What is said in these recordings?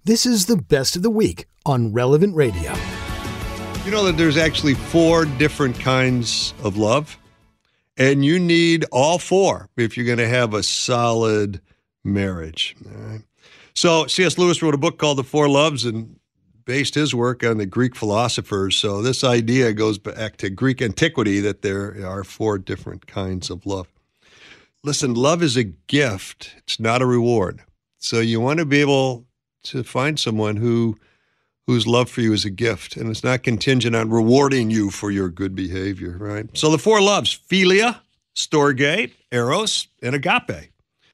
This is the best of the week on Relevant Radio. You know that there's actually 4 different kinds of love, and you need all 4 if you're going to have a solid marriage. All right? So C.S. Lewis wrote a book called The Four Loves and based his work on the Greek philosophers. So this idea goes back to Greek antiquity that there are 4 different kinds of love. Listen, love is a gift. It's not a reward. So you want to be able to find someone whose love for you is a gift, and it's not contingent on rewarding you for your good behavior, right? So the 4 loves: Philia, Storge, Eros, and Agape.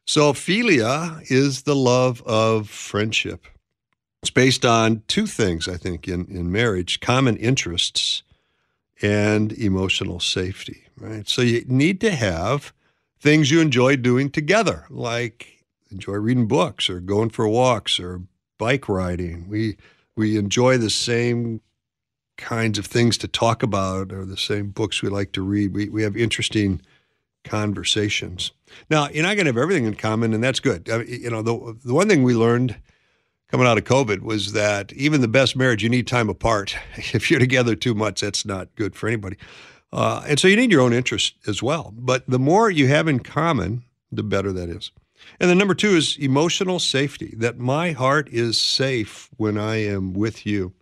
So Philia is the love of friendship. It's based on 2 things, I think, in marriage: common interests and emotional safety, right? So you need to have things you enjoy doing together, like enjoy reading books or going for walks or bike riding. We enjoy the same kinds of things to talk about or the same books we like to read. We have interesting conversations. Now, you're not going to have everything in common, and that's good. I mean, the one thing we learned coming out of COVID was that even the best marriage, you need time apart. If you're together too much, that's not good for anybody. And so you need your own interests as well. But the more you have in common, the better that is. And then number 2 is emotional safety, that my heart is safe when I am with you.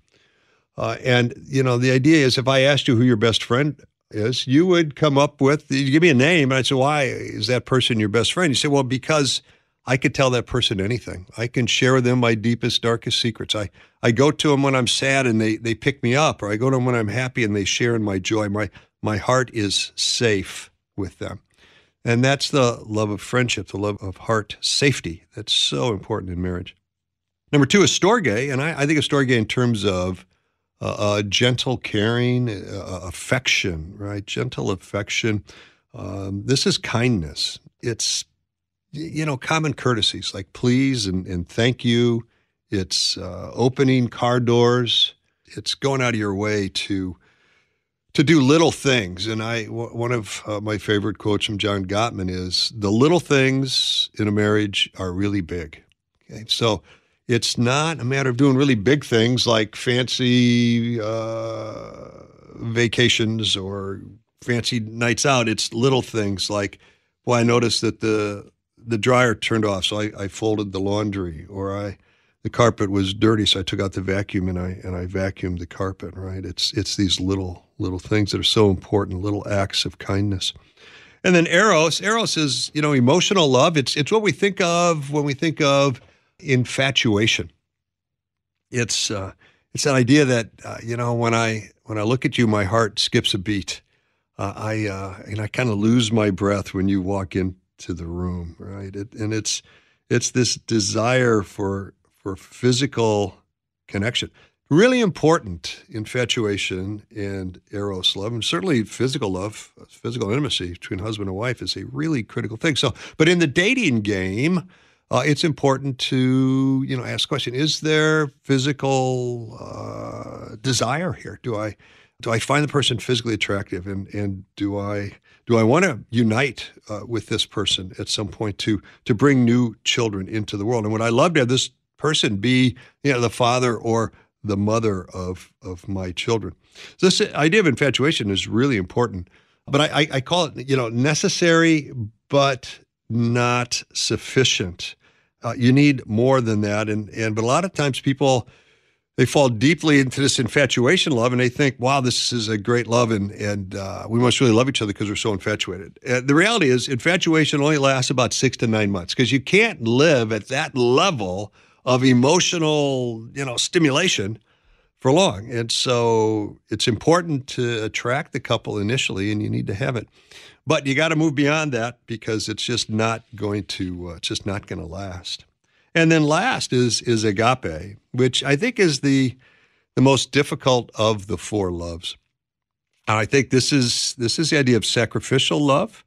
And the idea is if I asked you who your best friend is, you would come up with, you give me a name, and I'd say, why is that person your best friend? You say, well, because I could tell that person anything. I can share with them my deepest, darkest secrets. I go to them when I'm sad and they pick me up, or I go to them when I'm happy and they share in my joy. My heart is safe with them. And that's the love of friendship, the love of heart safety. That's so important in marriage. Number 2 is Storge, and I think of Storge in terms of gentle, caring, affection, right? Gentle affection. This is kindness. It's, common courtesies like please and thank you. It's opening car doors. It's going out of your way to do little things. And one of my favorite quotes from John Gottman is, the little things in a marriage are really big. Okay? So it's not a matter of doing really big things like fancy vacations or fancy nights out. It's little things like, well, I noticed that the dryer turned off, so I folded the laundry, or the carpet was dirty, so I took out the vacuum and I vacuumed the carpet, right? It's these little things that are so important, little acts of kindness. And then Eros is, emotional love. It's what we think of when we think of infatuation. It's that idea that, when I look at you, my heart skips a beat. I kind of lose my breath when you walk into the room, right? It's this desire for physical connection. Really important, infatuation and Eros love, and certainly physical love, physical intimacy between husband and wife is a really critical thing. So, but in the dating game, it's important to, ask the question, is there physical desire here? Do I find the person physically attractive, and do I want to unite with this person at some point to bring new children into the world? And would I love to have this person be, the father or the mother of my children? So this idea of infatuation is really important, but I call it, necessary but not sufficient. You need more than that, but a lot of times people, they fall deeply into this infatuation love, and they think, wow, this is a great love, and we must really love each other because we're so infatuated. The reality is infatuation only lasts about 6 to 9 months, because you can't live at that level of emotional, stimulation for long. And so it's important to attract the couple initially, and you need to have it. But you got to move beyond that, because it's just not going to last. And then last is agape, which I think is the most difficult of the 4 loves. And I think this is the idea of sacrificial love.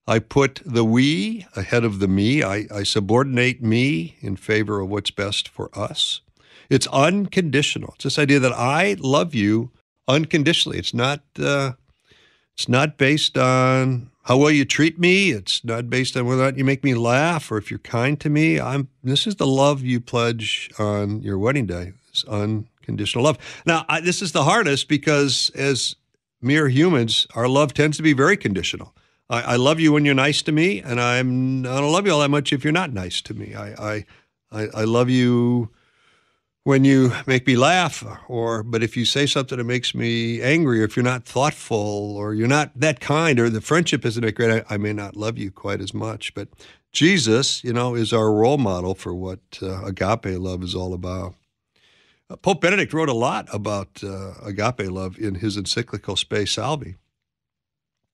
I put the we ahead of the me. I subordinate me in favor of what's best for us. It's unconditional. It's this idea that I love you unconditionally. It's not It's not based on how well you treat me. It's not based on whether or not you make me laugh or if you're kind to me. This is the love you pledge on your wedding day. It's unconditional love. Now, this is the hardest because as mere humans, our love tends to be very conditional. I love you when you're nice to me, and I don't love you all that much if you're not nice to me. I love you when you make me laugh, but if you say something that makes me angry, or if you're not thoughtful, or you're not that kind, or the friendship isn't that great, I may not love you quite as much. But Jesus, is our role model for what agape love is all about. Pope Benedict wrote a lot about agape love in his encyclical Spe Salvi.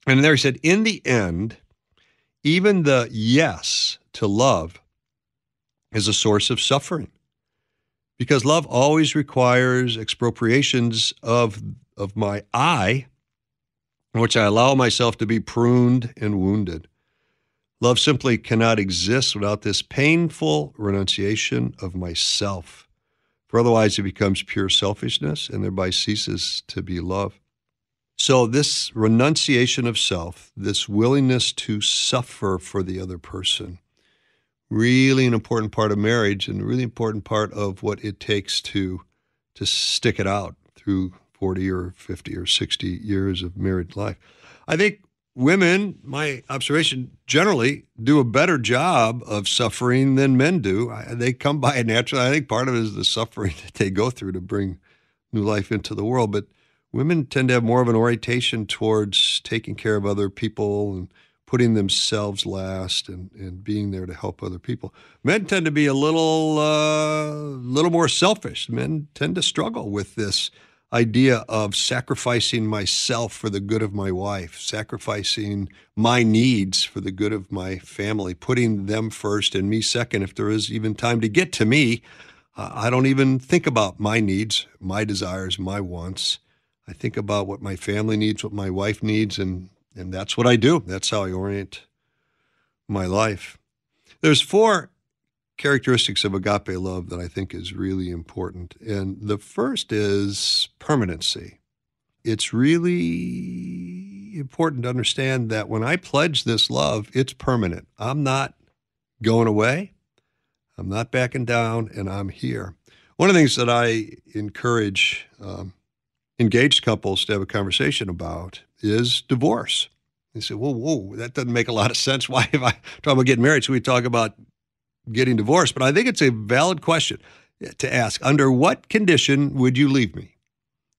And there he said, in the end, even the yes to love is a source of suffering, because love always requires expropriations of my I, in which I allow myself to be pruned and wounded. Love simply cannot exist without this painful renunciation of myself, for otherwise it becomes pure selfishness and thereby ceases to be love. So this renunciation of self, this willingness to suffer for the other person, really an important part of marriage and a really important part of what it takes to stick it out through 40 or 50 or 60 years of married life. I think women, my observation, generally do a better job of suffering than men do. They come by it naturally. I think part of it is the suffering that they go through to bring new life into the world. But women tend to have more of an orientation towards taking care of other people and putting themselves last and being there to help other people. Men tend to be a little more selfish. Men tend to struggle with this idea of sacrificing myself for the good of my wife, sacrificing my needs for the good of my family, putting them first and me second. If there is even time to get to me, I don't even think about my needs, my desires, my wants. I think about what my family needs, what my wife needs, and that's what I do. That's how I orient my life. There's 4 characteristics of agape love that I think is really important. And the first is permanency. It's really important to understand that when I pledge this love, it's permanent. I'm not going away. I'm not backing down, and I'm here. One of the things that I encourage engaged couples to have a conversation about is divorce. They say, whoa, that doesn't make a lot of sense. Why have I talk about getting married? So we talk about getting divorced. But I think it's a valid question to ask. Under what condition would you leave me?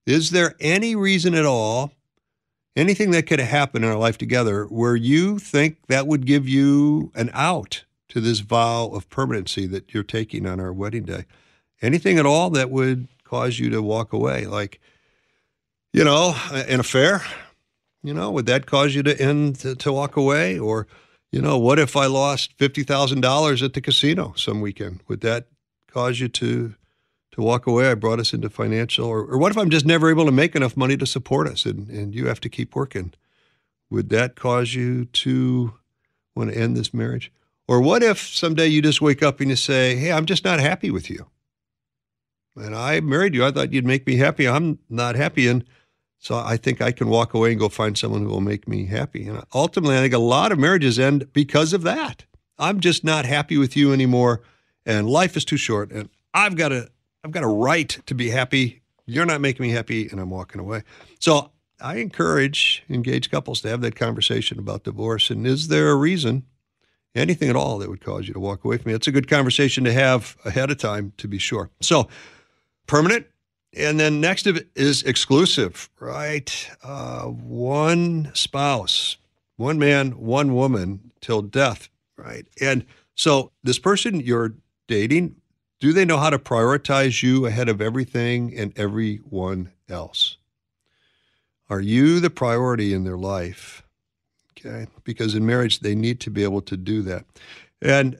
Is there any reason at all, anything that could happen in our life together, where you think that would give you an out to this vow of permanency that you're taking on our wedding day? Anything at all that would cause you to walk away? Like, an affair, would that cause you to walk away? Or, what if I lost $50,000 at the casino some weekend? Would that cause you to walk away? I brought us into financial, or what if I'm just never able to make enough money to support us and you have to keep working? Would that cause you to want to end this marriage? Or what if someday you just wake up and you say, hey, I'm just not happy with you. And I married you. I thought you'd make me happy. I'm not happy. And so I think I can walk away and go find someone who will make me happy. And ultimately, I think a lot of marriages end because of that. I'm just not happy with you anymore, and life is too short, and I've got a right to be happy. You're not making me happy, and I'm walking away. So I encourage engaged couples to have that conversation about divorce. And is there a reason, anything at all, that would cause you to walk away from me? It's a good conversation to have ahead of time, to be sure. So permanent. And then next of it is exclusive, right? One spouse, one man, one woman till death, right? And so this person you're dating, do they know how to prioritize you ahead of everything and everyone else? Are you the priority in their life? Okay, because in marriage, they need to be able to do that. And,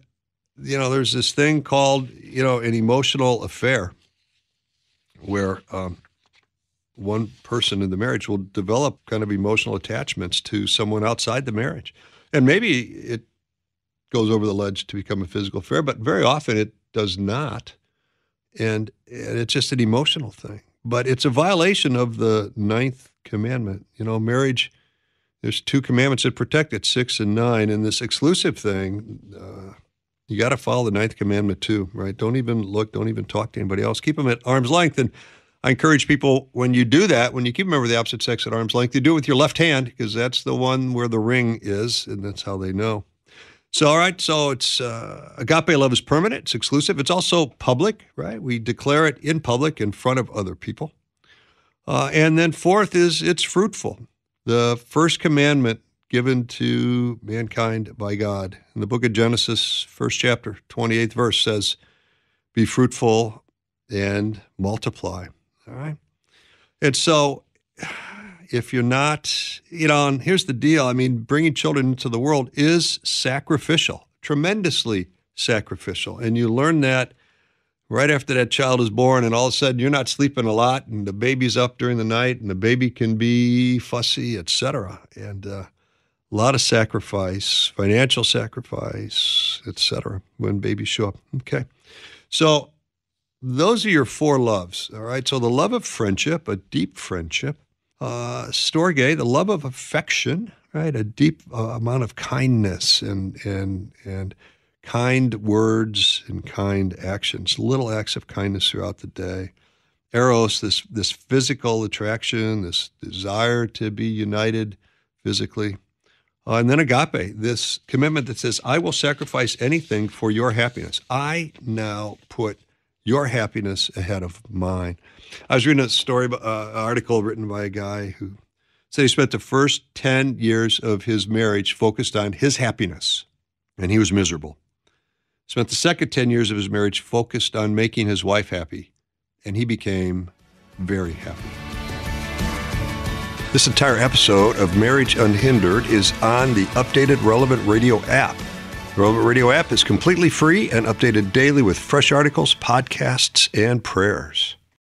there's this thing called, an emotional affair, where one person in the marriage will develop kind of emotional attachments to someone outside the marriage. And maybe it goes over the ledge to become a physical affair, but very often it does not. And it's just an emotional thing. But it's a violation of the 9th commandment. Marriage There's 2 commandments that protect it, 6 and 9. And this exclusive thing, you got to follow the 9th commandment too, right? Don't even look, don't even talk to anybody else. Keep them at arm's length. And I encourage people, when you do that, when you keep a member of the opposite sex at arm's length, you do it with your left hand, because that's the one where the ring is, and that's how they know. So, all right, so it's agape love is permanent, it's exclusive. It's also public, right? We declare it in public in front of other people. And then 4th is it's fruitful. The first commandment given to mankind by God in the book of Genesis, 1st chapter, 28th verse says, be fruitful and multiply. All right. And so if you're not, and here's the deal. I mean, bringing children into the world is sacrificial, tremendously sacrificial. And you learn that right after that child is born, and all of a sudden you're not sleeping a lot, and the baby's up during the night, and the baby can be fussy, etc. And a lot of sacrifice, financial sacrifice, etc. when babies show up. Okay. So those are your 4 loves, all right? So the love of friendship, a deep friendship. Storge, the love of affection, right? A deep amount of kindness and kind words and kind actions, little acts of kindness throughout the day. Eros, this physical attraction, this desire to be united physically. And then agape, this commitment that says, I will sacrifice anything for your happiness. I now put your happiness ahead of mine. I was reading a story, an article written by a guy who said he spent the first 10 years of his marriage focused on his happiness, and he was miserable. Spent the second 10 years of his marriage focused on making his wife happy, and he became very happy. This entire episode of Marriage Unhindered is on the updated Relevant Radio app. The Relevant Radio app is completely free and updated daily with fresh articles, podcasts, and prayers.